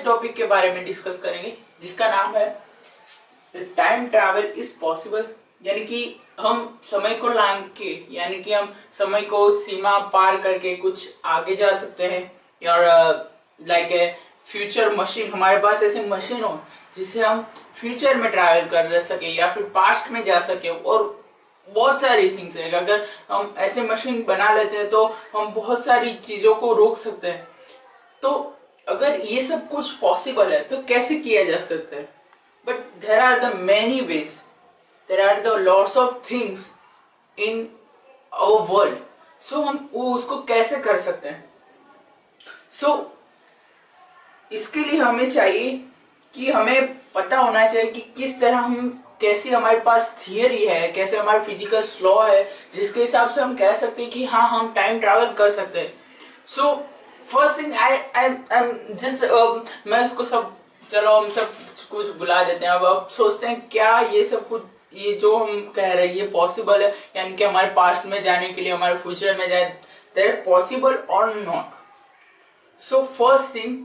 Topic के बारे में डिस्कस करेंगे जिसका नाम है टाइम ट्रैवल इज पॉसिबल। यानी कि हम समय को लांग के, यानी कि हम समय को सीमा पार करके कुछ आगे जा सकते हैं। और लाइक ए फ्यूचर मशीन, हमारे पास ऐसे मशीन हो जिससे हम फ्यूचर में ट्रैवल कर सके या फिर पास्ट में जा सके। और बहुत सारी थिंग्स है, अगर हम ऐसे मशीन बना लेते हैं तो हम बहुत सारी चीजों को रोक सकते हैं। तो अगर ये सब कुछ पॉसिबल है तो कैसे किया जा सकता है? But there are the many ways, there are the lots of things in our world. So हम वो उसको कैसे कर सकते हैं? सो इसके लिए हमें चाहिए कि हमें पता होना चाहिए कि किस तरह हम, कैसी हमारे पास थियरी है, कैसे हमारा फिजिकल लॉ है जिसके हिसाब से हम कह सकते हैं कि हाँ हम टाइम ट्रैवल कर सकते हैं। सो फर्स्ट थिंग आई जस्ट मैं इसको सब, चलो हम सब कुछ बुला देते हैं। अब सोचते हैं क्या ये सब कुछ, ये जो हम कह रहे हैं ये पॉसिबल है, यानी कि हमारे पास्ट में जाने के लिए, हमारे फ्यूचर में जाए, दैट पॉसिबल और not. So first thing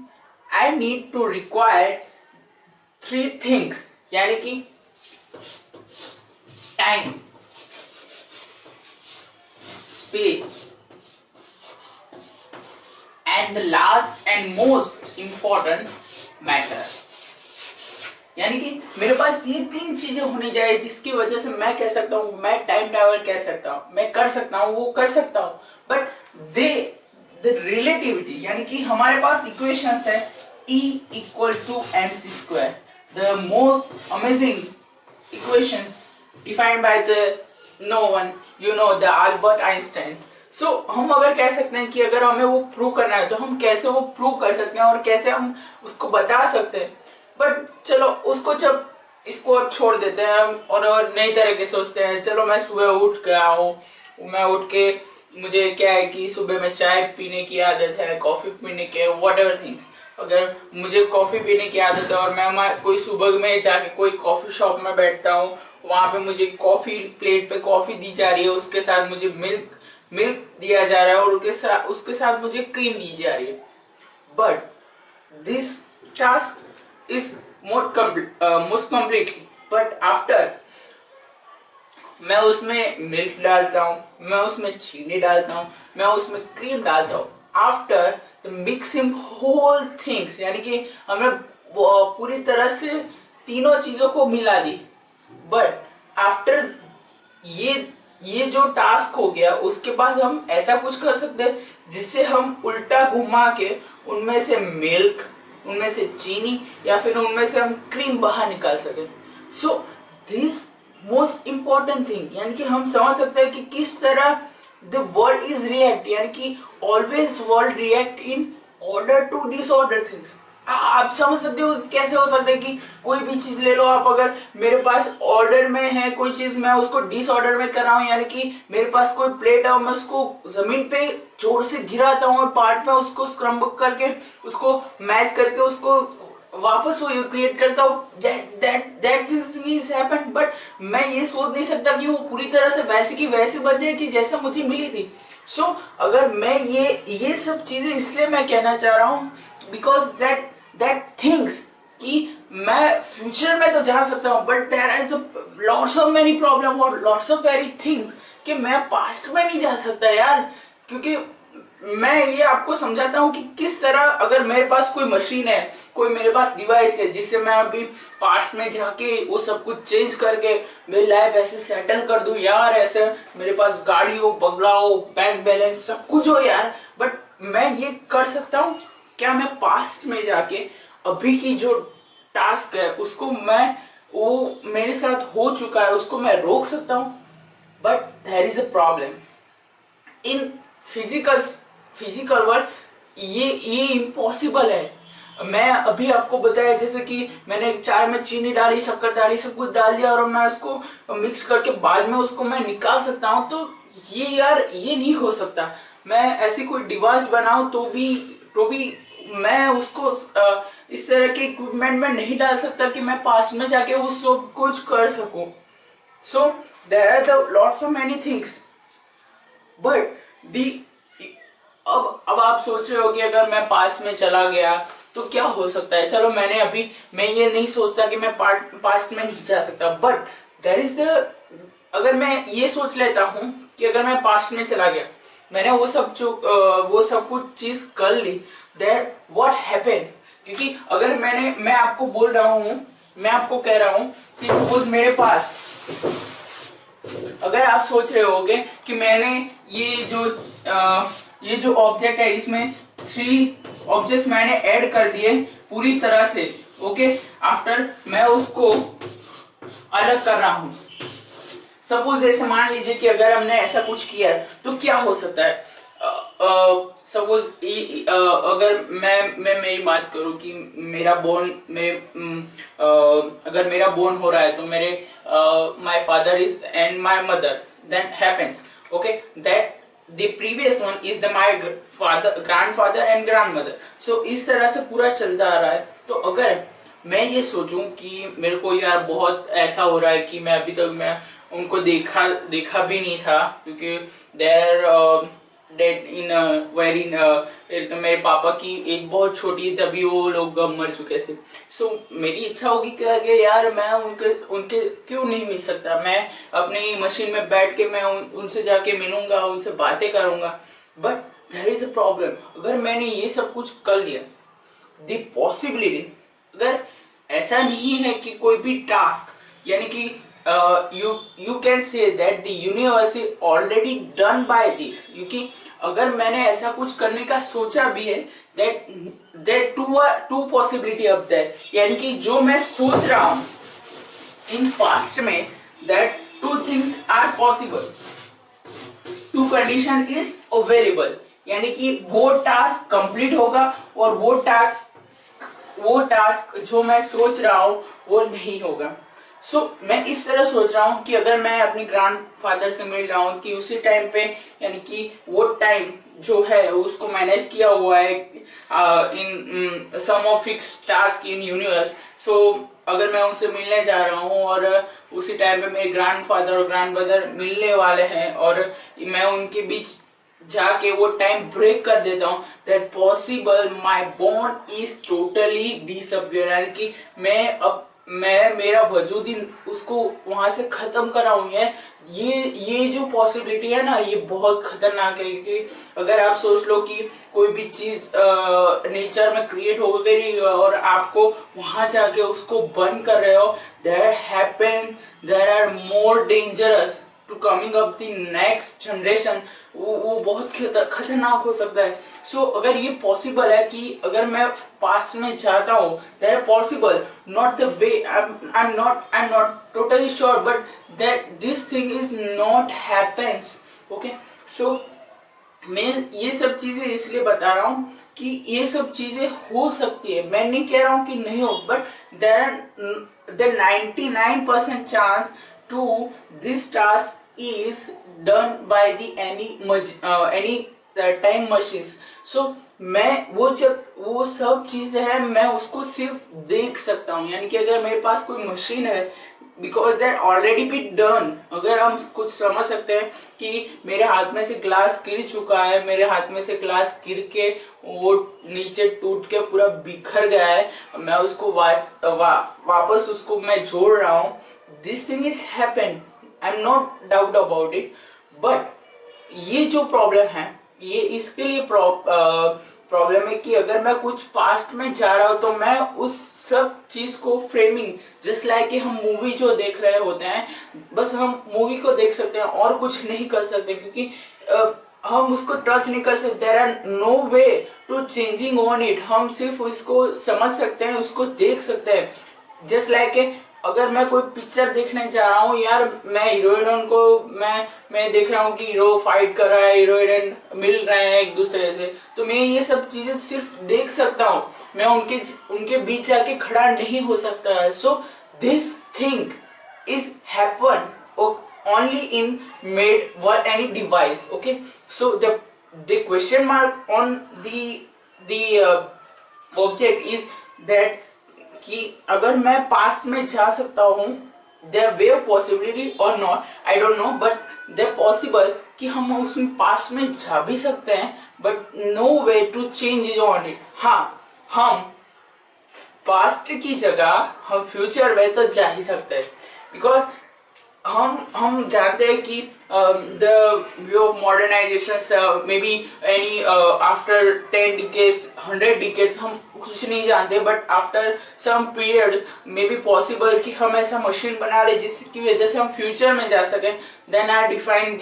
I need to require 3 things, यानी कि time, space and the last and most important matter. यानी कि मेरे पास ये 3 चीजें होनी चाहिए जिसकी वजह से मैं कह सकता हूँ मैं टाइम ट्रैवल कह सकता हूँ, मैं कर सकता हूँ, वो कर सकता हूँ। बट द रिलेटिविटी, यानी कि हमारे पास इक्वेशंस है E equal to mc², the most amazing equations defined by the no one, you know, the Albert Einstein. So हम अगर कह सकते हैं कि अगर हमें वो प्रूव करना है तो हम कैसे वो प्रूव कर सकते हैं और कैसे हम उसको बता सकते हैं। बट चलो उसको, जब इसको छोड़ देते हैं और नई तरह के सोचते हैं। चलो मैं सुबह उठ गया हूँ, मैं उठ के मुझे क्या है कि सुबह में चाय पीने की आदत है, कॉफी पीने के, वॉट एवर थिंग्स। अगर मुझे कॉफी पीने की आदत है और मैं कोई सुबह में जाके कोई कॉफी शॉप में बैठता हूँ, वहां पे मुझे कॉफी, प्लेट पे कॉफी दी जा रही है, उसके साथ मुझे मिल्क दिया जा रहा है और उसके साथ मुझे क्रीम दी जा रही है। But this task is most completely, but after मैं उसमें मिल्क डालता हूँ, मैं उसमें चीनी डालता हूँ, मैं उसमें क्रीम डालता हूँ। After the mixing whole things, यानी कि हमने पूरी तरह से तीनों चीजों को मिला दी। बट आफ्टर ये जो टास्क हो गया, उसके बाद हम ऐसा कुछ कर सकते हैं जिससे हम उल्टा घुमा के उनमें से मिल्क, उनमें से चीनी या फिर उनमें से हम क्रीम बाहर निकाल सके। So this most important thing, यानी कि हम समझ सकते हैं कि किस तरह द वर्ल्ड इज रिएक्ट, यानी कि always world react in order to disorder things. आप समझ सकते हो कैसे हो सकता है कि कोई भी चीज ले लो आप, अगर मेरे पास ऑर्डर में है कोई चीज, मैं उसको डिसऑर्डर में कर रहा हूँ। यानी कि मेरे पास कोई प्लेट है और मैं उसको जमीन पे जोर से गिराता हूँ और पार्ट में उसको स्क्रम्ब करके, उसको मैच करके, उसको वापस वो क्रिएट करता हूँ। That is happen. बट मैं ये सोच नहीं सकता कि वो पूरी तरह से वैसे की वैसे बन जाए कि जैसा मुझे मिली थी। सो अगर मैं ये सब चीजें इसलिए मैं कहना चाह रहा हूँ बिकॉज दैट थिंग्स कि मैं फ्यूचर में तो जा सकता हूँ, but there is lots of many problem और लॉट्स ऑफ वेरी थिंग्स कि मैं पास्ट में नहीं जा सकता यार। क्योंकि मैं ये आपको समझाता हूँ कि किस तरह, अगर मेरे पास कोई मशीन है, कोई मेरे पास डिवाइस है जिससे मैं अभी पास्ट में जाके वो सब कुछ चेंज करके मेरी लाइफ ऐसे सेटल कर दूं यार, ऐसे मेरे पास गाड़ी हो, बंगला हो, बैंक बैलेंस सब कुछ हो यार। बट मैं ये कर सकता हूँ क्या? मैं पास्ट में जाके अभी की जो टास्क है उसको वो मेरे साथ हो चुका है उसको मैं रोक सकता हूँ। But there is a problem in physical world, ये इम्पॉसिबल है। मैं अभी आपको बताया जैसे कि मैंने चाय में चीनी डाली, शक्कर डाली, सब कुछ डाल दिया और मैं उसको मिक्स करके बाद में उसको मैं निकाल सकता हूँ। तो ये यार ये नहीं हो सकता। मैं ऐसी कोई डिवाइस बनाऊं तो भी मैं उसको इस तरह के इक्विपमेंट में नहीं डाल सकता कि मैं पास में जाके उसको कुछ कर सकूं। So there are the lots of many things but the अब आप सोच रहे हो कि अगर मैं पास में चला गया तो क्या हो सकता है? चलो मैं ये नहीं सोचता कि मैं पास्ट में नहीं जा सकता, बट देयर इज द, अगर मैं ये सोच लेता हूँ कि अगर मैं पास्ट में चला गया, मैंने वो सब कुछ चीज कर ली, दैट व्हाट हैपेंड? क्योंकि अगर मैं आपको बोल रहा हूँ, मैं आपको कह रहा हूँ कि सपोज मेरे पास, अगर आप सोच रहे होगे कि मैंने ये जो ऑब्जेक्ट है इसमें 3 ऑब्जेक्ट्स मैंने ऐड कर दिए पूरी तरह से, ओके, आफ्टर मैं उसको अलग कर रहा हूं। सपोज जैसे मान लीजिए कि अगर हमने ऐसा कुछ किया तो क्या हो सकता है? सपोज अगर मैं मेरी बात करूं कि अगर मेरा बोर्न हो रहा है तो मेरे my father is and my mother, then happens, okay, that the previous one is the my father, grandfather and grandmother. So इस तरह से पूरा चलता आ रहा है। तो अगर मैं ये सोचूं कि मेरे को यार बहुत ऐसा हो रहा है कि मैं अभी तक मैं उनको देखा भी नहीं था, क्योंकि देयर डेड इन वेरी, मेरे पापा की एक बहुत छोटी, तभी वो लोग मर चुके थे। सो मेरी इच्छा होगी क्या कि यार मैं उनके क्यों नहीं मिल सकता? मैं अपनी मशीन में बैठ के मैं उनसे जाके मिलूंगा, उनसे बातें करूंगा। But there is a problem, अगर मैंने ये सब कुछ कर लिया, द पॉसिबिलिटी, अगर ऐसा नहीं है कि कोई भी टास्क, यानी कि you can say that the universe is already done by this, क्योंकि अगर मैंने ऐसा कुछ करने का सोचा भी है, that two possibility of that, यानी कि जो मैं सोच रहा हूं इन पास्ट में, that 2 things are possible, 2 condition is available, यानी कि वो टास्क कंप्लीट होगा और वो टास्क जो मैं सोच रहा हूं वो नहीं होगा। सो मैं इस तरह सोच रहा हूँ कि अगर मैं अपने ग्रैंडफादर से मिल रहा हूँ कि उसी टाइम पे, यानी कि वो टाइम जो है उसको मैनेज किया हुआ है in some of fix task in universe. So अगर मैं उनसे मिलने जा रहा हूँ और उसी टाइम पे मेरे ग्रैंडफादर और ग्रैंडमदर मिलने वाले हैं और मैं उनके बीच जाके वो टाइम ब्रेक कर देता हूँ, that possible my bond is totally disappear, यानी कि मैं मेरा वजूद ही उसको वहां से खत्म कर रहा हूँ। ये जो पॉसिबिलिटी है ना, ये बहुत खतरनाक है। क्योंकि अगर आप सोच लो कि कोई भी चीज नेचर में क्रिएट हो गई और आपको वहां जाके उसको बंद कर रहे हो, there are more dangerous to coming up the next generation, वो बहुत खतरनाक हो सकता है। सो अगर ये पॉसिबल है कि अगर मैं पास्ट में जाता हूँ, that possible, not the way, I am not totally sure, but that this thing is not happens, okay. So मैं ये सब चीजें इसलिए बता रहा हूँ कि ये सब चीजें हो सकती है, मैं नहीं कह रहा हूँ कि नहीं हो, but there 99% chance to this task is done by the any time machines. So मैं वो सब चीजें हैं, मैं उसको सिर्फ देख सकता हूँ, यानी कि अगर मेरे पास कोई मशीन है, because that already be done. अगर हम कुछ समझ सकते हैं कि मेरे हाथ में से ग्लास गिर चुका है, मेरे हाथ में से ग्लास गिर के वो नीचे टूट के पूरा बिखर गया है, मैं उसको वापस उसको मैं जोड़ रहा हूँ, this thing is happen, I am not doubt about it. But ये जो प्रॉब्लम है, ये इसके लिए प्रॉब्लम है कि अगर मैं कुछ पास्ट में जा रहा हूं तो मैं उस सब चीज को फ्रेमिंग, जस्ट लाइक कि हम मूवी जो देख रहे होते हैं, बस हम मूवी को देख सकते हैं और कुछ नहीं कर सकते, क्योंकि हम उसको टच नहीं कर सकते। There are no way to changing on it, हम सिर्फ उसको समझ सकते हैं, उसको देख सकते हैं। जस्ट लाइक अगर मैं कोई पिक्चर देखने जा रहा हूँ यार, मैं हीरोइन को मैं देख रहा हूँ कि हीरो फाइट कर रहा है, हीरोइन मिल रहे हैं एक दूसरे से, तो मैं ये सब चीजें सिर्फ देख सकता हूँ, मैं उनके बीच जाके खड़ा नहीं हो सकता है। सो this thing is happen only in made for any device, okay? So the question mark on the object is that कि अगर मैं पास्ट में जा सकता हूँ, देयर वे पॉसिबिलिटी और not, I don't know, but there possible कि हम उसमें पास्ट में जा भी सकते हैं, but no way to change is on it. हाँ, हम पास्ट की जगह हम फ्यूचर में तो जा ही सकते हैं, बिकॉज हम जानते हैं कि the way of modernization may be any after 10 decades 100 decades हम कुछ नहीं जानते, but after some period may be possible कि हम ऐसा मशीन बना ले जिसकी वजह से हम फ्यूचर में जा सकें। Then I define the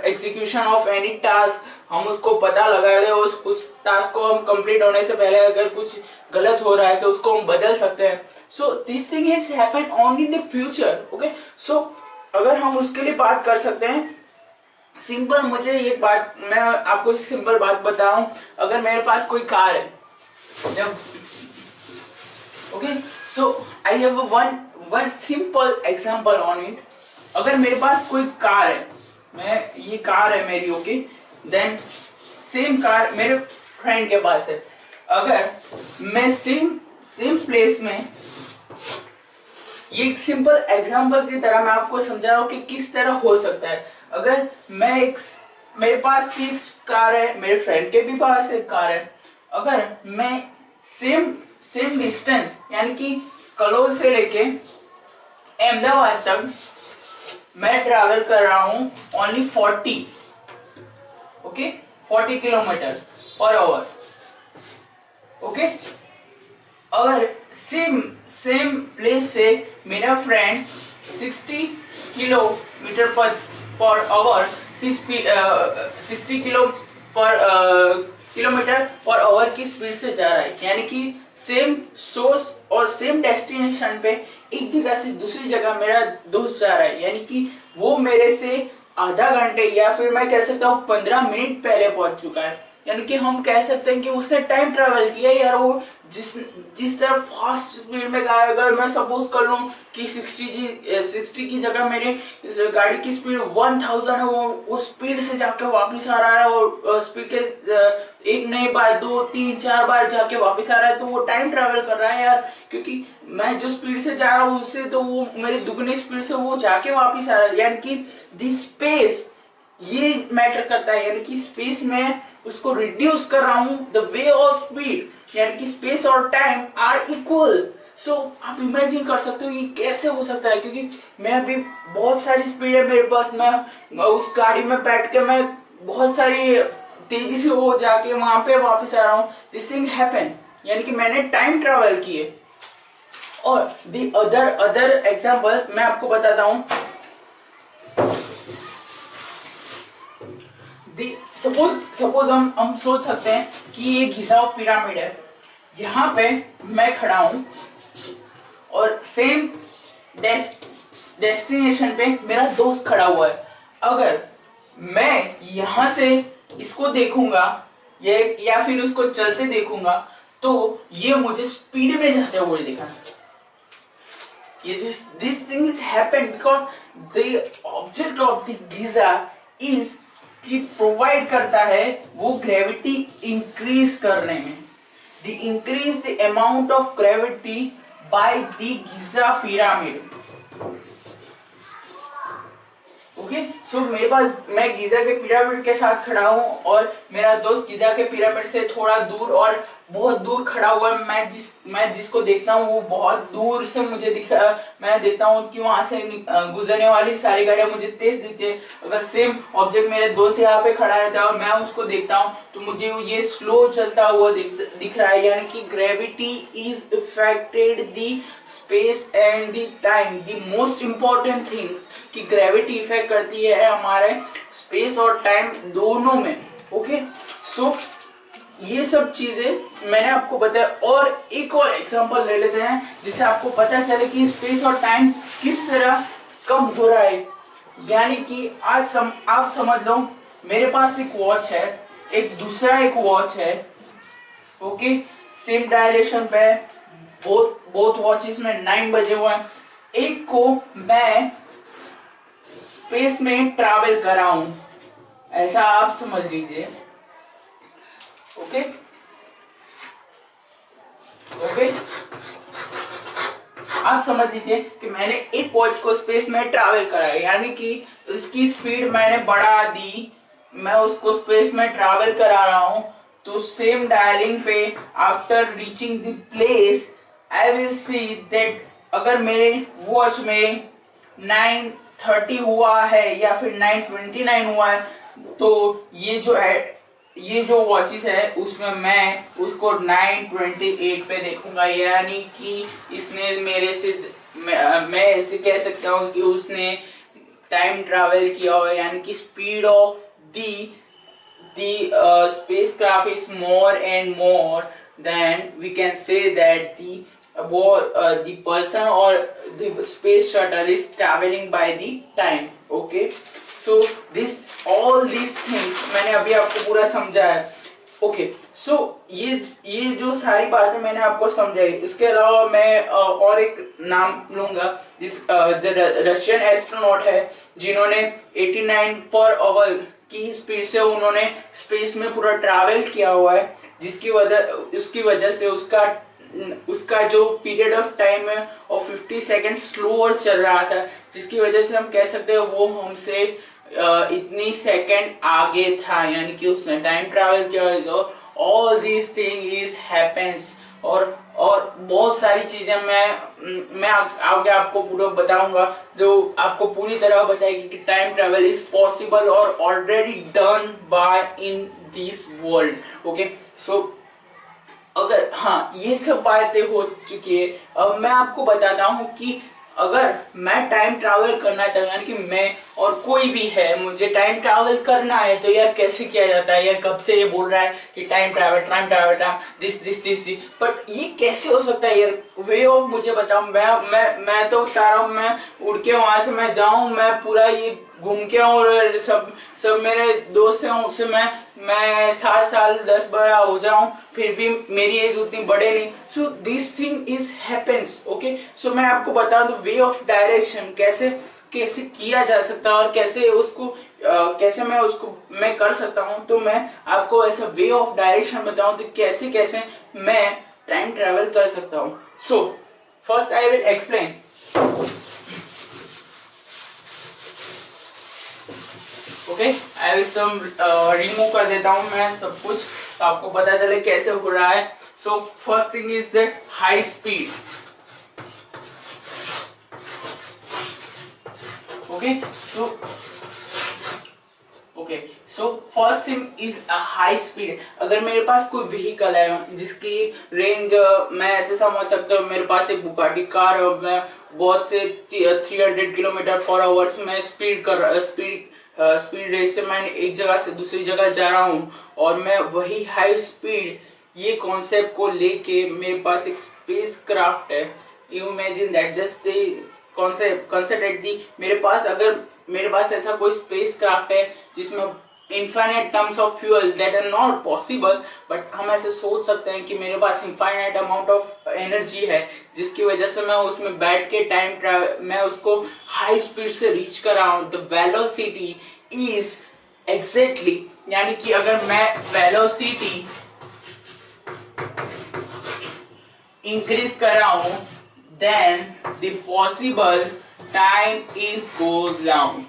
execution of any task, हम उसको पता लगा ले, उस टास्क को हम कंप्लीट होने से पहले अगर कुछ गलत हो रहा है तो उसको हम बदल सकते हैं। So this thing is happen only in the future. Okay, so अगर हम उसके लिए बात कर सकते हैं सिंपल, मुझे एक बात मैं आपको सिंपल बात बताऊं, अगर मेरे पास कोई कार है, जब okay, so I have one simple example on it. अगर मेरे पास कोई कार है, ये कार है मेरी, ओके, देन सेम कार मेरे फ्रेंड के पास है। अगर मैं सेम प्लेस में, ये एक सिंपल एग्जांपल की तरह मैं आपको समझा रहा हूं कि किस तरह हो सकता है। अगर मेरे पास भी एक कार है, मेरे फ्रेंड के भी पास एक कार है, अगर मैं सेम डिस्टेंस यानी कि कलोल से लेके अहमदाबाद तक मैं ट्रैवल कर रहा हूं only 40 kilometre per hour. Okay, अगर सेम प्लेस से मेरा friend 60 kilometre per hour 60 kilometre per hour की स्पीड से जा रहा है, यानी कि सेम सोर्स और सेम डेस्टिनेशन पे एक जगह से दूसरी जगह मेरा दोस्त जा रहा है, यानी कि वो मेरे से आधा घंटे या फिर मैं कह सकता हूँ 15 मिनट पहले पहुंच चुका है। यानी कि हम कह सकते हैं कि उसने टाइम ट्रेवल किया यार। वो जिस तरह फास्ट स्पीड में गया, अगर मैं सपोज कर लूं कि 60 की जगह मेरी गाड़ी की स्पीड 1000 है, वो स्पीड से जाके वापस आ रहा है, और स्पीड के एक नहीं बार 2 3 4 बार जाके वापस आ रहा है, तो वो टाइम ट्रेवल कर रहा है यार। क्योंकि मैं जो स्पीड से जा रहा हूँ उससे तो वो मेरी दुगनी स्पीड से वो जाके वापस आ रहा है, यानी कि दी स्पेस ये मैटर करता है। यानी कि स्पेस में उसको रिड्यूस कर रहा हूं, द वे ऑफ स्पीड, यानी कि स्पेस और टाइम आर इक्वल। सो आप इमेजिन कर सकते हो ये कैसे हो सकता है, क्योंकि मैं अभी बहुत सारी स्पीड है मेरे पास, मैं उस गाड़ी में बैठ के मैं बहुत सारी तेजी से हो जाके वहां पे वापस आ रहा हूं। दिस थिंग हैपन, यानी कि मैंने टाइम ट्रेवल किए। और द अदर एग्जांपल मैं आपको बताता हूं। सपोज हम सोच सकते हैं कि ये गिज़ा पिरामिड है, यहाँ पे मैं खड़ा हूं और सेम डेस्टिनेशन पे मेरा दोस्त खड़ा हुआ है। अगर मैं यहां से इसको देखूंगा या फिर उसको चलते देखूंगा तो ये मुझे स्पीड में जाते हुए देखा। This thing is happen because the object of the Giza is कि प्रोवाइड करता है वो ग्रेविटी इंक्रीज करने में, the increase the amount of gravity by the Giza pyramid. Okay, so मेरे पास, मैं गिज़ा के पिरामिड के साथ खड़ा हूं और मेरा दोस्त गिज़ा के पिरामिड से थोड़ा दूर और बहुत दूर खड़ा हुआ है। मैं जिसको देखता हूँ वो बहुत दूर से मुझे दिखा, मैं देखता हूँ कि वहां से गुजरने वाली सारी गाड़ियां मुझे तेज दिखती है। अगर सेम ऑब्जेक्ट मेरे दोस्त यहाँ पे खड़ा रहता है और मैं उसको देखता हूँ तो मुझे ये स्लो चलता हुआ दिख रहा है, यानी कि gravity is affected the space and the time. The most important things कि ग्रेविटी इफेक्ट करती है हमारे स्पेस और टाइम दोनों में। ओके, सो ये सब चीजें मैंने आपको बताया। और एक और एग्जांपल ले लेते हैं जिससे आपको पता चले कि स्पेस और टाइम किस तरह कम हो रहा है। यानी कि आप समझ लो मेरे पास एक वॉच है, एक दूसरा एक वॉच है, ओके, सेम डायरेक्शन पे, बोथ वॉचेस में 9 बजे हुए हैं। एक को मैं स्पेस में ट्रैवल कर रहा हूं, ऐसा आप समझ लीजिए। ओके, आप समझ लीजिए कि मैंने एक वॉच को स्पेस में ट्रैवल करा है, यानी कि उसकी स्पीड मैंने बढ़ा दी, मैं उसको स्पेस में ट्रैवल करा रहा हूं। तो सेम डायलिंग पे after reaching the place I will see that अगर मेरे वॉच में 9:30 हुआ है या फिर 9:29 हुआ है, तो ये जो वॉचेस है उसमें मैं उसको 9:28 पे देखूंगा, यानी कि इसने मेरे से मैं ऐसे कह सकता हूँ कि उसने टाइम ट्रैवल किया हो, यानी कि speed of the spacecraft is more and more, then we can say that the person or the space shuttle is traveling by the time. Okay, so this all these things मैंने अभी आपको पूरा समझाया. Okay so ये जो सारी बातें मैंने आपको समझाई, इसके अलावा मैं और एक नाम लूंगा. जिस रशियन एस्ट्रोनॉट है जिन्होंने 89 पर आवर की स्पीड से उन्होंने स्पेस में पूरा ट्रैवल किया हुआ है, उसकी वजह से उसका जो पीरियड ऑफ टाइम है और 50 सेकेंड स्लोअर चल रहा था, जिसकी वजह से हम कह सकते हैं वो हमसे इतनी सेकंड आगे था, यानी कि उसने टाइम ट्रैवल किया. All these thing is happens और बहुत सारी चीजें मैं आगे आपको पूरा बताऊंगा जो आपको पूरी तरह बताएगी कि टाइम ट्रैवल इज पॉसिबल और already done by in this world. Okay so अगर हाँ ये सब बातें हो चुकी है, अब मैं आपको बताता हूँ कि अगर मैं टाइम ट्रैवल करना चाहूँ, यानी कि मैं और कोई भी है, मुझे टाइम ट्रैवल करना है, तो यार कैसे किया जाता है. यार कब से ये बोल रहा है कि टाइम ट्रैवल दिस, बट ये कैसे हो सकता है यार. वे ऑफ मुझे बताओ. मैं तो चाह रहा हूँ मैं उड़ के वहां से मैं जाऊं, मैं पूरा ये घूम के आऊं और सब मेरे दोस्त हैं उससे मैं 7 साल 10 बड़ा हो जाऊं, फिर भी मेरी एज उतनी बढ़े नहीं. सो this thing is happens. Okay so मैं आपको बता दूं वे ऑफ डायरेक्शन कैसे किया जा सकता है और कैसे मैं कर सकता हूं. तो मैं आपको ऐसा वे ऑफ डायरेक्शन बताऊं तो कैसे मैं टाइम ट्रेवल कर सकता हूं. So first I will explain. Okay I will some remove कर देता हूं मैं सब कुछ, तो आपको पता चले कैसे हो रहा है. सो first thing is the high speed. Okay so first thing is a high speed. अगर मेरे पास कोई व्हीकल है जिसकी रेंज मैं ऐसे समझ सकता हूँ, मेरे पास एक बुगाटी कार है, मैं बहुत से 300 किलोमीटर पर आवर्स में स्पीड रेस से मैं एक जगह से दूसरी जगह जा रहा हूँ, और मैं वही हाई स्पीड ये कॉन्सेप्ट को लेके मेरे पास एक स्पेस क्राफ्ट है. You imagine that just consider the अगर मेरे पास ऐसा कोई स्पेस क्राफ्ट है जिसमें infinite terms of fuel that are not possible, but हम ऐसे सोच सकते हैं कि मेरे पास इनफाइनाइट अमाउंट ऑफ एनर्जी है, जिसकी वजह से मैं उसमें बैठ के टाइम ट्रैवल मैं उसको हाई स्पीड से रीच कर रहा हूँ. द वेलोसिटी इज एग्जैक्टली, यानी कि अगर मैं वेलोसिटी इंक्रीज कर रहा हूं, then the possible time is goes down.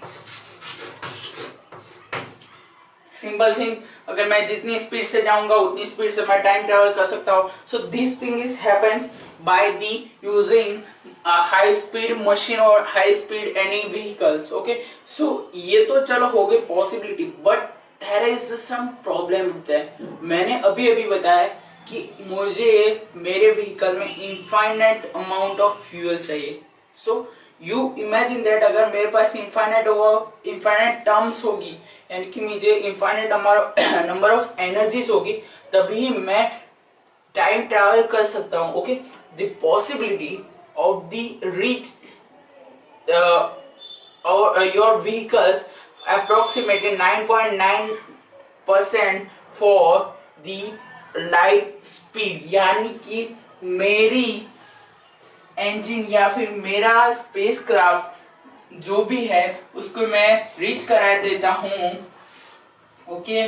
Simple thing, अगर मैं जितनी स्पीड से जाऊंगा उतनी स्पीड से मैं टाइम ट्रेवल कर सकता हूं. So this thing is happens by the using high speed machine और high speed any vehicles. Okay so ये तो चलो हो गई possibility, but there is some problem. मैंने अभी बताया कि मुझे मेरे व्हीकल में इनफाइनाइट अमाउंट ऑफ फ्यूल चाहिए. सो यू इमेजिन दैट अगर मेरे पास इनफाइनाइट टर्म्स होगी, यानी कि मुझे इनफाइनाइट नंबर ऑफ एनर्जीज होगी, तभी मैं टाइम ट्रैवल कर सकता हूं. Okay the possibility of the reach your vehicles approximately 9.9% for the light speed, यानी कि मेरी इंजन या फिर मेरा स्पेसक्राफ्ट जो भी है उसको मैं रीच करा देता हूं. ओके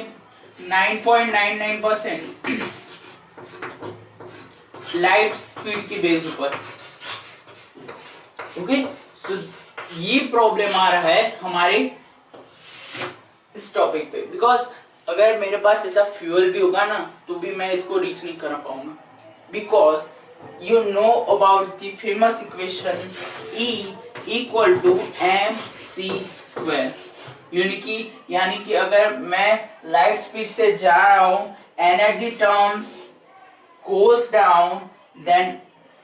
9.99% लाइट स्पीड की बेस ऊपर. ओके सो ये प्रॉब्लम आ रहा है हमारे इस टॉपिक पे, बिकॉज अगर मेरे पास ऐसा फ्यूल भी होगा ना तो भी मैं इसको रीच नहीं कर पाऊंगा, because you know about the famous equation E equal to mc square। यानी कि अगर मैं लाइट स्पीड से जा रहा हूँ, energy term goes down, then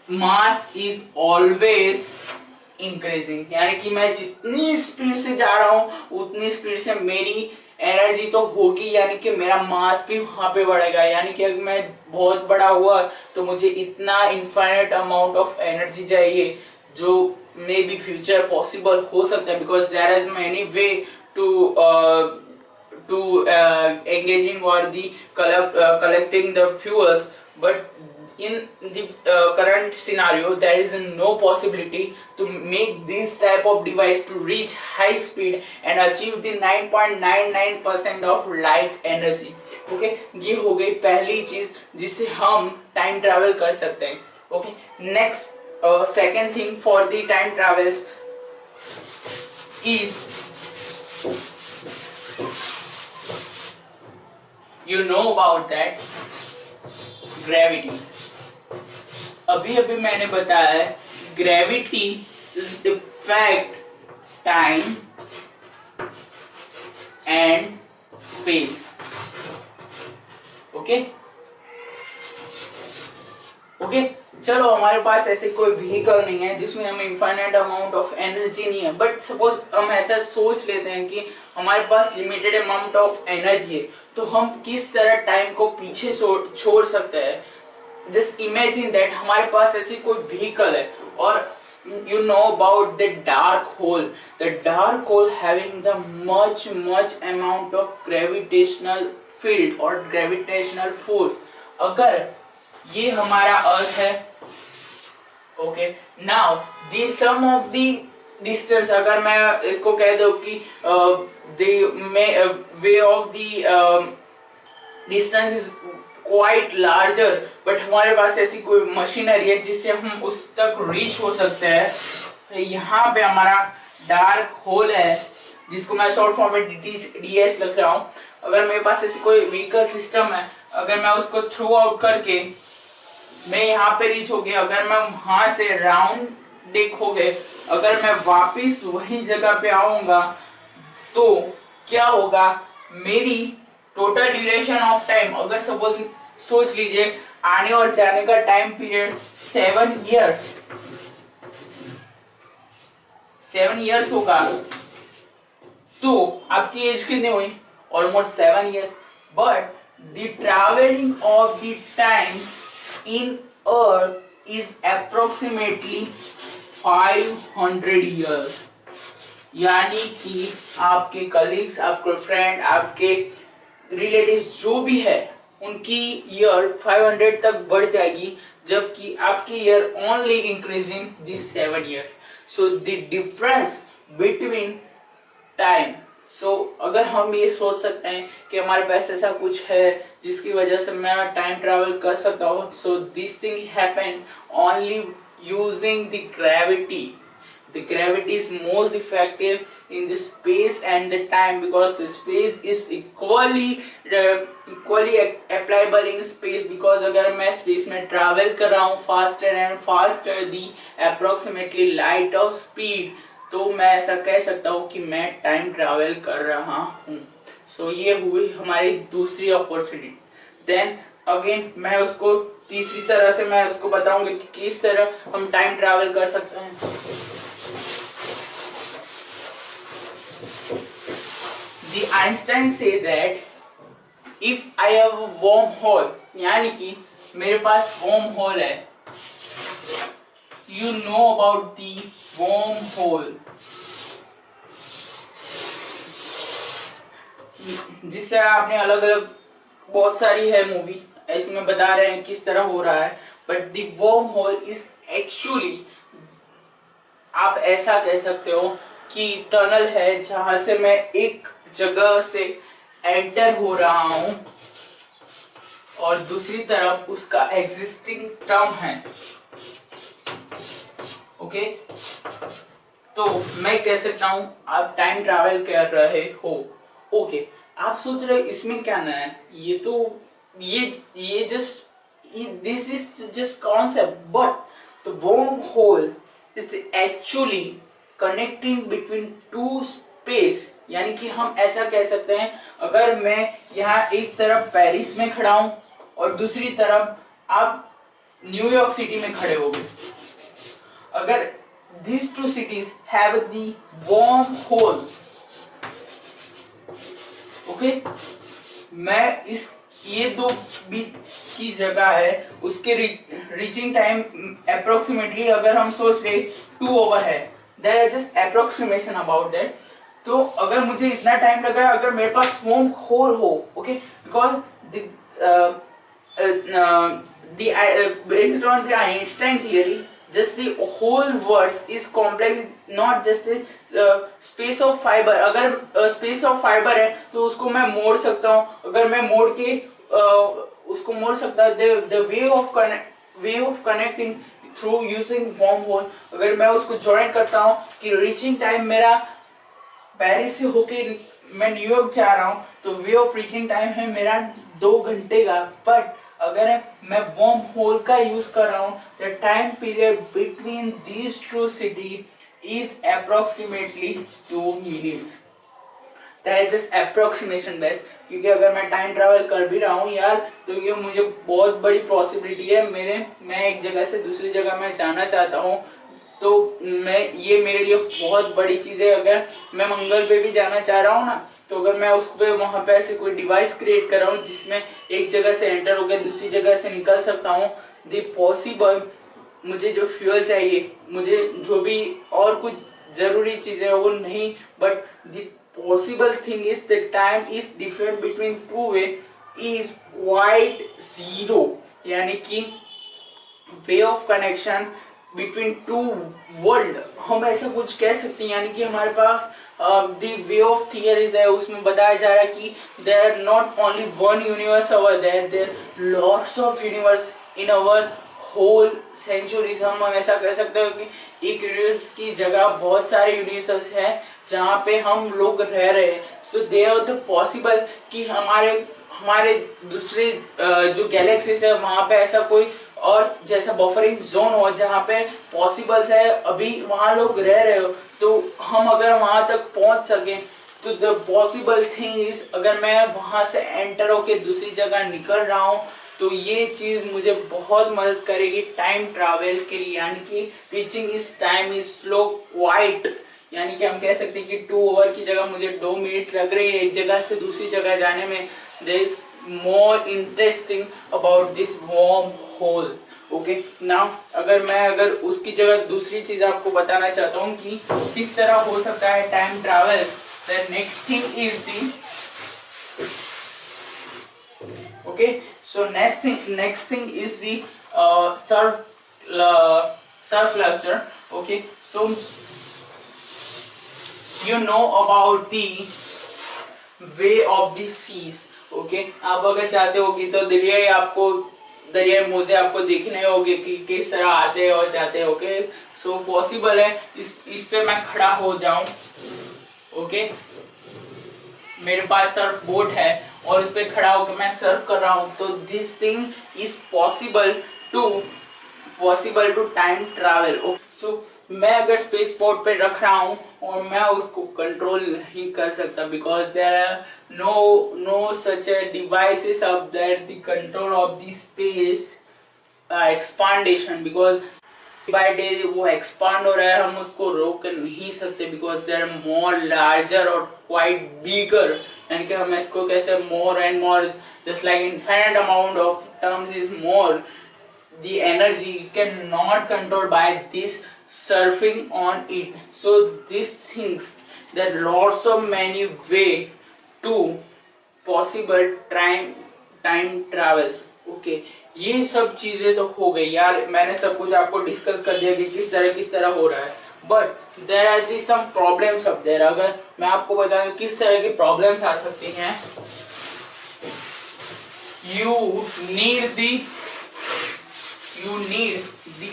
mass is always increasing। यानी कि मैं जितनी स्पीड से जा रहा हूँ उतनी स्पीड से मेरी एनर्जी तो होगी, यानी कि मेरा मास भी वहां पे बढ़ेगा। यानी कि अगर मैं बहुत बड़ा हुआ तो मुझे इतना इनफाइनाइट अमाउंट ऑफ एनर्जी चाहिए, जो मे बी फ्यूचर पॉसिबल हो सकता है, because there is many way to engaging or the collecting the fuels, but in the current scenario there is no possibility to make this type of device to reach high speed and achieve the 9.99% of light energy। Okay, ये हो गई पहली चीज जिससे हम time travel कर सकते हैं। Okay, next second thing for the time travels is you know about that gravity। अभी अभी मैंने बताया है gravity is affect time and space। Okay okay, चलो हमारे पास ऐसे कोई व्हीकल नहीं है जिसमें हमें इनफाइनाइट अमाउंट ऑफ एनर्जी नहीं है, बट सपोज हम ऐसा सोच लेते हैं कि हमारे पास लिमिटेड अमाउंट ऑफ एनर्जी है, तो हम किस तरह टाइम को पीछे छोड़ सकते हैं। जस्ट इमेजिन दैट हमारे पास ऐसी कोई व्हीकल है और you know about the dark hole having the much amount of gravitational field or gravitational force। अगर ये हमारा अर्थ है, okay, now the sum of the distance, अगर मैं इसको कह दूं कि the way of the distance is quite larger, but हमारे पास ऐसी कोई मशीनरी है जिससे हम उस तक रीच हो सकते हैं। यहाँ पे हमारा डार्क होल है जिसको मैं शॉर्ट फॉर्म में डीएस लिख रहा हूँ। अगर मेरे पास ऐसी कोई व्हीकल सिस्टम है, अगर मैं उसको थ्रू आउट करके मैं यहाँ पे रीच हो गया, अगर मैं वहां से राउंड डिक हो गए, अगर मैं वापिस वही जगह पे आऊंगा तो क्या होगा, मेरी टोटल ड्यूरेशन ऑफ टाइम, अगर सपोज सोच लीजिए आने और जाने का टाइम पीरियड 7 इयर्स होगा, तो आपकी एज कितनी हुई, almost 7 years. But the travelling of the times in earth is approximately 500 years। यानी कि आपके कलीग्स, आपके फ्रेंड, आपके रिलेटिव्स जो भी है उनकी ईयर 500 तक बढ़ जाएगी, जबकि आपकी year only increasing this 7 years. So the difference between time, अगर हम ये सोच सकते हैं कि हमारे पास ऐसा कुछ है जिसकी वजह से मैं टाइम ट्रैवल कर सकता हूँ, सो this thing happen only using the gravity. The gravity is most effective in the space and the time, because the space is equally applicable in space, because अगर मैं space में travel कर रहा हूँ faster and faster the approximately light of speed, तो मैं ऐसा कह सकता हूँ कि मैं टाइम ट्रैवल कर रहा हूँ। सो ये हुई हमारी दूसरी अपॉर्चुनिटी। देन अगेन मैं उसको तीसरी तरह से मैं उसको बताऊंगा कि किस तरह हम टाइम ट्रैवल कर सकते हैं। The Einstein say that if I have a wormhole, यानी कि मेरे पास wormhole है, you know about the wormhole, जिससे आपने अलग अलग बहुत सारी है मूवी इसमें बता रहे हैं किस तरह हो रहा है, but the wormhole is actually, आप ऐसा कह सकते हो कि टनल है जहां से मैं एक जगह से एंटर हो रहा हूं और दूसरी तरफ उसका एग्जिस्टिंग टर्म है। ओके, तो मैं कह सकता हूं आप टाइम ट्रैवल कर रहे हो। ओके, आप सोच रहे हो इसमें क्या नया है, ये तो ये just this is just concept, but the wormhole is actually connecting between two space. यानी कि हम ऐसा कह सकते हैं, अगर मैं यहाँ एक तरफ पेरिस में खड़ा हूं और दूसरी तरफ आप न्यूयॉर्क सिटी में खड़े हो गए, अगर these two cities have the wormhole, okay, मैं इस ये दो बीच की जगह है उसके रीचिंग टाइम अप्रोक्सीमेटली अगर हम सोच रहे 2 आवर है, there is just approximation about that. तो अगर मुझे इतना टाइम लग रहा है, अगर मेरे पास वर्म होल हो, okay, because based on the Einstein theory, just the whole words is complex, not just the space of fiber। अगर space of fiber है तो उसको मैं मोड़ सकता हूँ, अगर मैं मोड़ के उसको मोड़ सकता है, the way of connecting through using wormhole, अगर मैं उसको ज्वाइन करता हूँ कि रीचिंग टाइम मेरा पेरिस से होके मैं न्यूयॉर्क जा रहा हूँ, तो वे ऑफ रीचिंग टाइम है मेरा 2 घंटे का, बट अगर मैं वर्म होल का यूज कर रहा हूँ, the time period between these two city is approximately 2 minutes. That is just approximation best, क्योंकि अगर मैं टाइम ट्रैवल कर भी रहा हूँ यार, तो ये मुझे बहुत बड़ी पॉसिबिलिटी है, मैं एक जगह से दूसरी जगह में जाना चाहता हूँ, तो ये मेरे लिए बहुत बड़ी चीज है। अगर मैं मंगल पे भी जाना चाह रहा हूँ ना, तो अगर मैं उस पे वहां पे ऐसे कोई डिवाइस क्रिएट कर रहा हूँ जिसमें एक जगह से एंटर होकर दूसरी जगह से निकल सकता हूँ, द पॉसिबल मुझे जो फ्यूल चाहिए, मुझे जो भी और कुछ जरूरी चीजें वो नहीं, but the possible thing is the time is different between two way is quite zero, यानी कि way of connection between two world, हम ऐसा कुछ कह सकते हैं। यानी कि हमारे पास द वे ऑफ थियरीज है, उसमें बताया जा रहा है कि there are not only one universe over there lots of universe in our whole centuries. हम ऐसा कह सकते हैं कि एक यूनिवर्स की जगह बहुत सारे यूनिवर्स हैं जहाँ पे हम लोग रह रहे हैं। सो दे आर द पॉसिबल कि हमारे दूसरे जो गैलेक्सीज है वहां पे ऐसा कोई और जैसा बफरिंग जोन हो जहाँ पे पॉसिबल्स है अभी वहां लोग रह रहे हो, तो हम अगर वहां तक पहुंच सके, तो द पॉसिबल थिंग इज अगर मैं वहां से एंटर होके दूसरी जगह निकल रहा हूँ, तो ये चीज मुझे बहुत मदद करेगी टाइम ट्रैवल के लिए। यानी कि रीचिंग इस टाइम इज स्लो क्वाइट, यानी कि हम कह सकते हैं कि 2 आवर की जगह मुझे 2 मिनट लग रही है एक जगह से दूसरी जगह जाने में। There is more interesting about this wormhole, okay. Now अगर उसकी जगह दूसरी चीज आपको बताना चाहता हूँ कि किस तरह हो सकता है time travel, the next thing is the, okay, so next thing is the surf okay, so you know about the way of the seas, okay। आप अगर चाहते होगी तो दरियाई मोजे आपको देखने होंगे कि किस तरह आते और जाते हैं, ओके। सो पॉसिबल है इस पे मैं खड़ा हो जाऊं, ओके, मेरे पास सर्फ बोट है और उस पे खड़ा होकर मैं सर्फ कर रहा हूं, तो this thing is possible to time travel. So मैं अगर स्पेस पोर्ट पे रख रहा हूं और मैं उसको कंट्रोल नहीं कर सकता, because there are no such devices of that the control of the space expandation, because by day वो एक्सपांड हो रहा है, हम उसको रोक नहीं सकते, because they are more larger और क्वाइट बिगर। यानी कि हम इसको कैसे more and more, just like infinite amount of terms is more, the energy cannot control by this surfing on it. So these things, there are lots of many way to possible time travels, okay। ये सब चीजें तो हो गई यार, मैंने सब कुछ आपको डिस्कस कर दिया कि किस तरह हो रहा है, but there are the some problems up there. अगर मैं आपको बता दूं किस तरह की प्रॉब्लम्स आ सकती हैं, you need the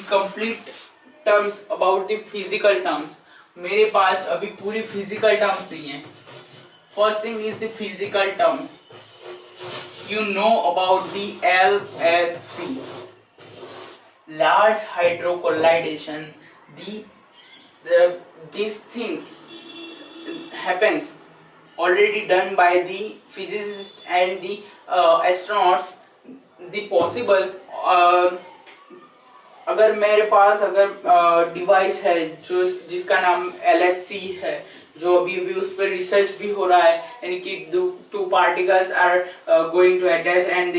complete terms about the physical terms। मेरे पास अभी पूरी फिजिकल टर्म्स नहीं है। First thing is the physical terms, you know about the LHC, large hadron collision. These things happens already done by the physicists and the astronauts. The possible अगर मेरे पास अगर device है जो जिसका नाम LHC है, जो अभी भी उस पर रिसर्च भी हो रहा है, यानी कि two particles are going to attach and the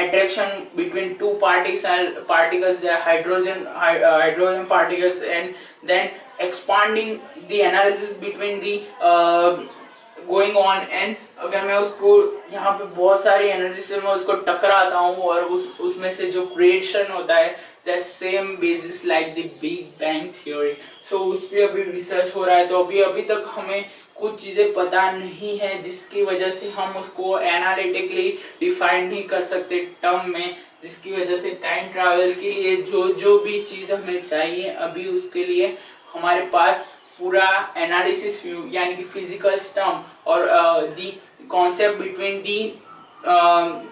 attraction between two particles, they are hydrogen particles, and then expanding the analysis between the going on. And अगर मैं उसको यहाँ पे बहुत सारी एनर्जी से मैं उसको टकराता हूँ और उसमें से जो क्रिएशन होता है, that same basis like the big bang theory. So उस पर अभी रिसर्च हो रहा है. तो अभी तक हमें कुछ चीजें पता नहीं है जिसकी वजह से हम उसको एनालिटिकली डिफाइन नहीं कर सकते टर्म में, जिसकी वजह से टाइम ट्रैवल के लिए जो भी चीज हमें चाहिए अभी उसके लिए हमारे पास पूरा एनालिसिस व्यू यानी कि फिजिकल टर्म और the concept between the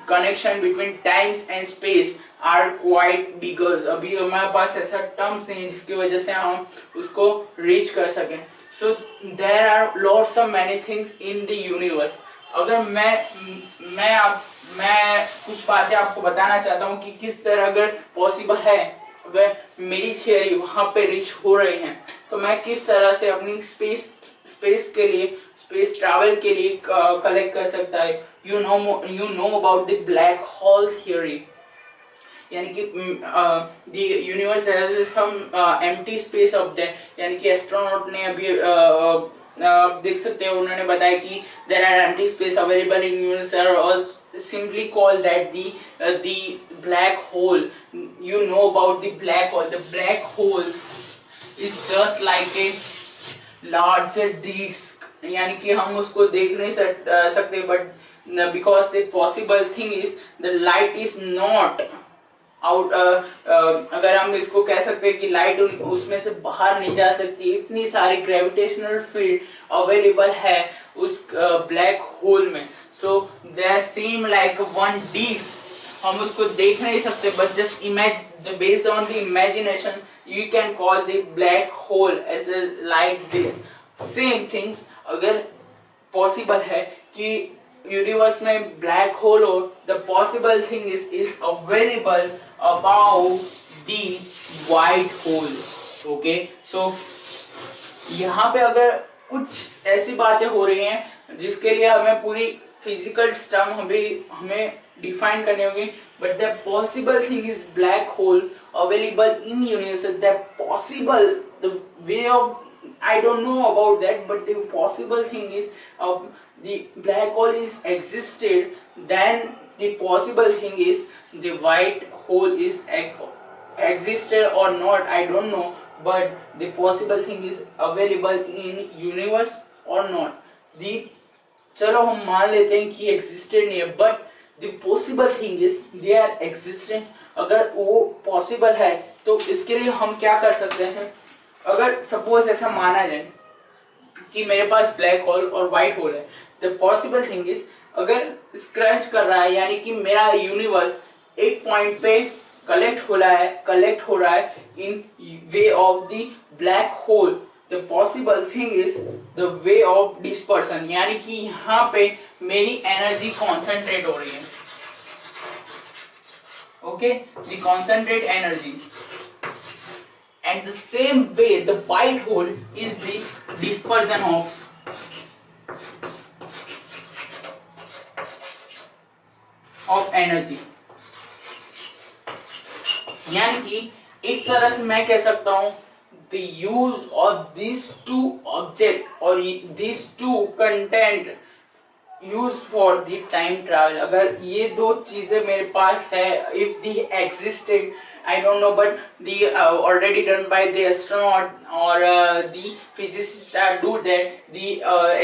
connection between times and space are quite biggers. अभी हमारे पास ऐसा टर्म्स नहीं है जिसकी वजह से हम उसको रीच कर सकें. So there are lots of many things in the universe. अगर मैं कुछ बातें आपको बताना चाहता हूँ कि किस तरह अगर पॉसिबल है, अगर मेरी थियरी वहां पे रीच हो रही है, तो मैं किस तरह से अपनी स्पेस के लिए, स्पेस ट्रैवल के लिए कलेक्ट कर सकता है. You know about the black hole theory, यानी कि the universe has some empty space of that. यानी कि एस्ट्रोनॉट ने अभी आप देख सकते हो, उन्होंने बताया कि there are empty space available in universe और simply call that the black hole. You know about the black hole. The black hole is just like a larger disk, यानी कि हम उसको देख नहीं सकते, but because the possible thing is the light is not out. अगर हम इसको कह सकते हैं कि लाइट उसमें से बाहर नहीं जा सकती, इतनी सारी ग्रेविटेशनल फील्ड अवेलेबल है उस ब्लैक होल में. So they seem like one disc. हम उसको देख नहीं सकते, but just imagine, based on the imagination you can call the black hole as like this. Same things अगर पॉसिबल है कि यूनिवर्स में ब्लैक होल हो, the possible thing is available about the white hole. Okay, so यहाँ पे अगर कुछ ऐसी बातें हो रही हैं जिसके लिए हमें पूरी फिजिकल टर्म हमें डिफाइन करनी होगी, but the possible thing is black hole available in universe. The possible, the way of, I don't know about that, but the possible thing is the black hole is existed, then the possible thing is the white hole is existed or not, I don't know, but the possible thing is available in universe or not. चलो हम मान लेते हैं कि existed नहीं है, but the possible thing is they are existent. अगर वो possible है तो इसके लिए हम क्या कर सकते हैं. अगर सपोज ऐसा माना जाए कि मेरे पास ब्लैक होल और व्हाइट होल है, द पॉसिबल थिंग इज अगर स्क्रैच कर रहा है, यानी कि मेरा यूनिवर्स एक पॉइंट पे कलेक्ट हो रहा है in way of the black hole, the possible thing is the way of dispersion, यानी कि यहाँ पे मेरी एनर्जी कॉन्सेंट्रेट हो रही है. Okay, the concentrate energy. And the same way the white hole is the dispersion of energy. यानी कि एक तरह से मैं कह सकता हूं the use of these two object or these two content used for the time travel. अगर ये दो चीजें मेरे पास है, if they existed, I don't know, but the already done by the astronaut or the physicists do that. The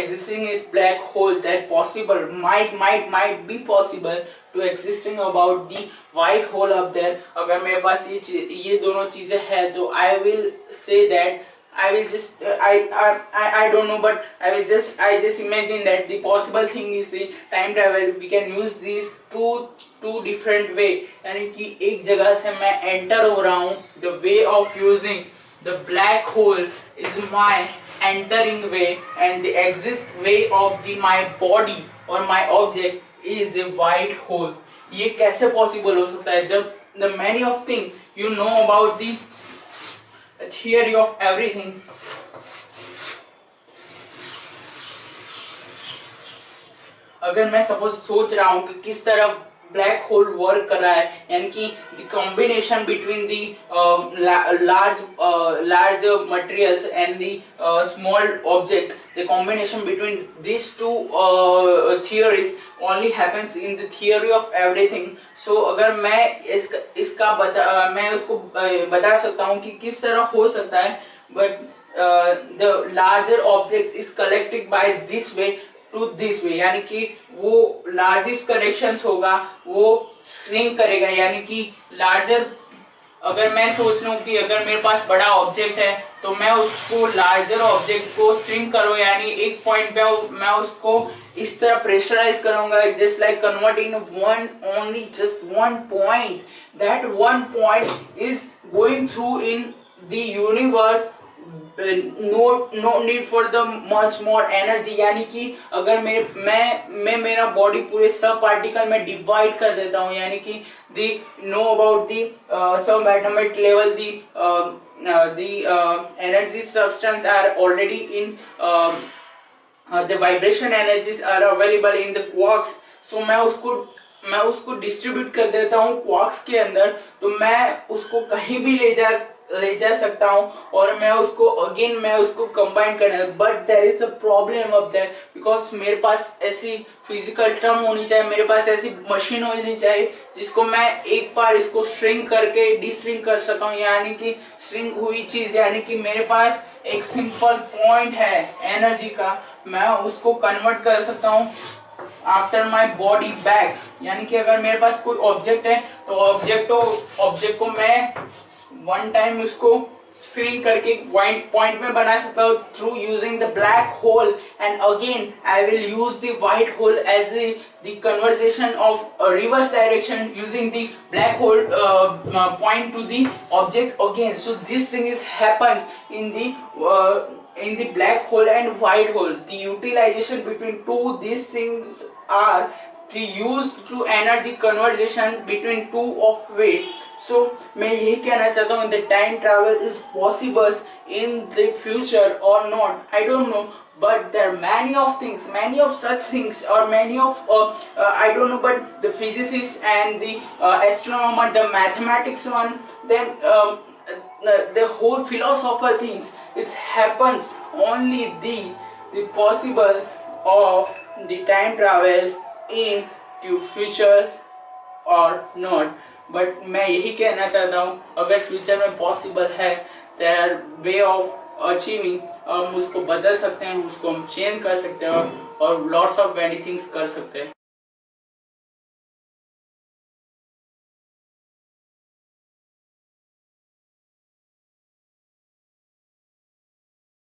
existing is black hole that possible might be possible to existing about the white hole up there. अगर मेरे पास ये दोनों चीजें है तो I will say that I will just I don't know, but I just imagine that the possible thing is the time travel. We can use these two different way, यानी कि एक जगह से मैं enter हो रहा हूँ. The way of using the black hole is my entering way, and the exit way of the my body or my object is the white hole. ये कैसे possible हो सकता है? The many of thing you know about the theory of everything. अगर मैं suppose सोच रहा हूँ कि किस तरह ब्लैक होल वर्क कर रहा है, यानी कि the combination between the large materials and the small object, the combination between this two theories only happens in the theory of everything. So अगर मैं मैं उसको बता सकता हूँ कि किस तरह हो सकता है, but the larger objects is collected by this way to this way, यानी कि वो लार्जेस्ट करेक्शंस होगा, वो श्रिंक करेगा, यानी कि लार्जर. अगर मैं सोच लूं कि अगर मेरे पास बड़ा ऑब्जेक्ट है तो मैं उसको लार्जर ऑब्जेक्ट को श्रिंक करूँ, यानी एक पॉइंट पे मैं उसको इस तरह प्रेशराइज करूंगा, just like converting one only just one point. That one point is going through in the universe. No need for the much more energy, यानी कि अगर मैं मेरा बॉडी पूरे सब पार्टिकल में डिवाइड कर देता हूँ, यानी कि दी no about the sub atomic level, the energy substance are already in the vibration energies are available in the quarks. So मैं उसको डिस्ट्रीब्यूट कर देता हूँ क्वार्क्स के अंदर, तो मैं उसको कहीं भी ले जा सकता हूँ और मैं उसको कंबाइन करना. But there is a problem of that, because मेरे पास ऐसी फिजिकल टर्म होनी चाहिए, मेरे पास ऐसी मशीन होनी चाहिए जिसको मैं एक बार इसको श्रिंक करके डिश्रिंक कर सकता हूँ, यानी कि श्रिंक हुई चीज, यानी कि मेरे पास एक सिंपल पॉइंट है एनर्जी का, मैं उसको कन्वर्ट कर सकता हूँ आफ्टर माई बॉडी बैक. यानी कि अगर मेरे पास कोई ऑब्जेक्ट है तो ऑब्जेक्ट को मैं वन टाइम उसको श्रिंक करके पॉइंट में बना सकता हूँ through using the black hole, and again I will use the white hole as the conversation of reverse direction using the black hole point to the object again. So this thing is happens in the black hole and white hole. The utilization between these things are to use to energy conversion between two of weight. So मैं यही कहना चाहता हूँ, the time travel is possible in the future or not, I don't know, but there are many of such things, or many of I don't know, but the physicists and the astronomer, the mathematics one, then the whole philosopher things, it happens only the possible of the time travel in to futures or not. But मैं यही कहना चाहता हूँ, अगर future में possible है, there are way of achieving, हम उसको बदल सकते हैं, उसको हम चेंज कर सकते हैं और लॉट्स ऑफ मेनी थिंग्स कर सकते हैं.